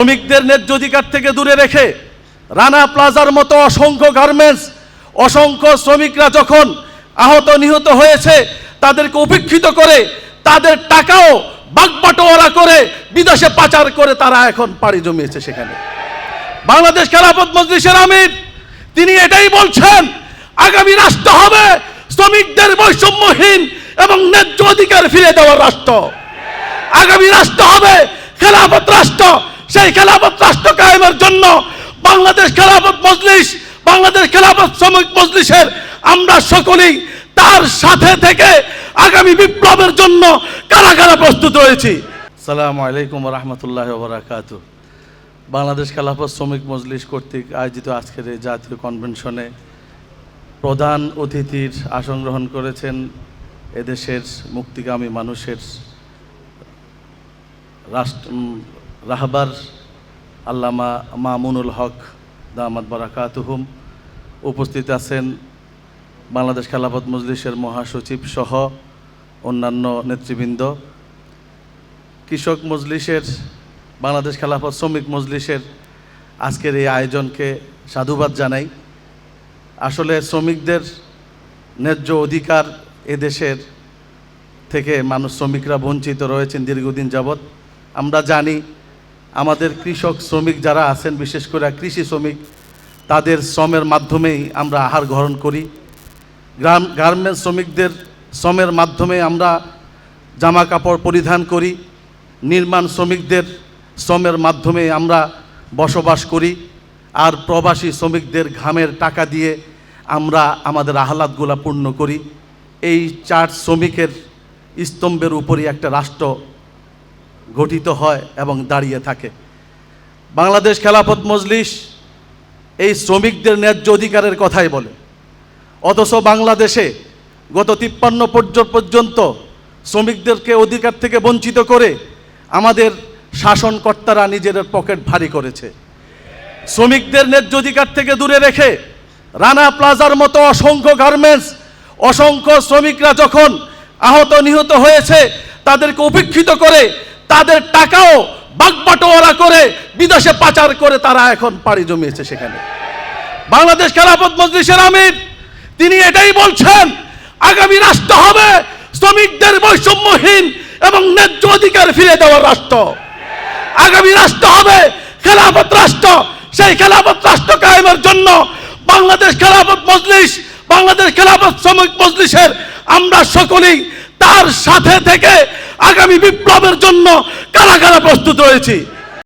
শ্রমিকদের ন্যায্য অধিকার থেকে দূরে রেখে রানা প্লাজার মতো অসংখ্য গার্মেন্টস, অসংখ্য শ্রমিকরা যখন আহত নিহত হয়েছে তাদেরকে উপেক্ষিত করে তাদের টাকাও বাগবাটোয়ারা করে বিদেশে পাচার করে তারা এখন পাড়ি জমিয়েছে সেখানে। বাংলাদেশ খেলাফত মজলিসের আমির তিনি এটাই বলছেন, আগামী রাষ্ট্র হবে শ্রমিকদের বৈষম্যহীন এবং ন্যায্য অধিকার ফিরে দেওয়ার রাষ্ট্র। আগামী রাষ্ট্র হবে খেলাফত রাষ্ট্র। সেই খেলাফত রাষ্ট্র কায়েমের জন্য বাংলাদেশ খেলাফত মজলিস, বাংলাদেশ খেলাফত শ্রমিক মজলিসের আমরা সকলেই তার সাথে থেকে আগামী বিপ্লবের জন্য কারা কারা প্রস্তুত রয়েছি। আসসালামু আলাইকুম ওয়া রাহমাতুল্লাহি ওয়া বারাকাতুহু। বাংলাদেশ খেলাফত শ্রমিক মজলিস কর্তৃক আয়োজিত আজকের এই জাতীয় কনভেনশনে প্রধান অতিথির আসন গ্রহণ করেছেন এদেশের মুক্তিকামী মানুষের রাহবার আল্লামা মামুনুল হক দামাত বারাকাতুহুম। উপস্থিত আছেন বাংলাদেশ খেলাফত মজলিসের মহাসচিব সহ অন্যান্য নেতৃবৃন্দ। কৃষক মজলিসের, বাংলাদেশ খেলাফত শ্রমিক মজলিসের আজকের এই আয়োজনকে সাধুবাদ জানাই। আসলে শ্রমিকদের ন্যায্য অধিকার এদেশের থেকে শ্রমিকরা বঞ্চিত রয়েছেন দীর্ঘদিন যাবৎ। আমরা জানি আমাদের কৃষক শ্রমিক যারা আছেন, বিশেষ করে কৃষি শ্রমিক, তাদের শ্রমের মাধ্যমেই আমরা আহার গ্রহণ করি। গার্মেন্টস শ্রমিকদের শ্রমের মাধ্যমে আমরা জামা কাপড় পরিধান করি। নির্মাণ শ্রমিকদের শ্রমের মাধ্যমে আমরা বসবাস করি। আর প্রবাসী শ্রমিকদের ঘামের টাকা দিয়ে আমরা আমাদের আহ্লাদগুলা পূর্ণ করি। এই চার শ্রমিকের স্তম্ভের উপরই একটা রাষ্ট্র গঠিত হয় এবং দাঁড়িয়ে থাকে। বাংলাদেশ খেলাফত মজলিস এই শ্রমিকদের ন্যায্য অধিকারের কথাই বলে, অথচ বাংলাদেশে গত 53 পর্যন্ত শ্রমিকদেরকে অধিকার থেকে বঞ্চিত করে আমাদের শাসনকর্তারা নিজেদের পকেট ভারী করেছে। শ্রমিকদের ন্যায্য অধিকার থেকে দূরে রেখে রানা প্লাজার মতো অসংখ্য গার্মেন্টস, অসংখ্য শ্রমিকরা যখন আহত নিহত হয়েছে তাদেরকে উপেক্ষিত করে তাদের টাকাও বাগবাটোয়ারা করে বিদেশে পাচার করে তারা এখন পাড়ি জমিয়েছে সেখানে। বাংলাদেশ খেলাফত মজলিসের আমির তিনি এটাই বলছেন, আগামী রাষ্ট্র হবে শ্রমিকদের বৈষম্যহীন এবং ন্যায্য অধিকার ফিরে দেওয়ার রাষ্ট্র। আগামী রাষ্ট্র হবে খেলাফত রাষ্ট্র। সেই খেলাফত রাষ্ট্র কায়েমের জন্য বাংলাদেশ খেলাফত মজলিস, বাংলাদেশ খেলাফত শ্রমিক মজলিসের আমরা সকলেই তার সাথে থেকে আগামী বিপ্লবের জন্য কারা কারা প্রস্তুত রয়েছি।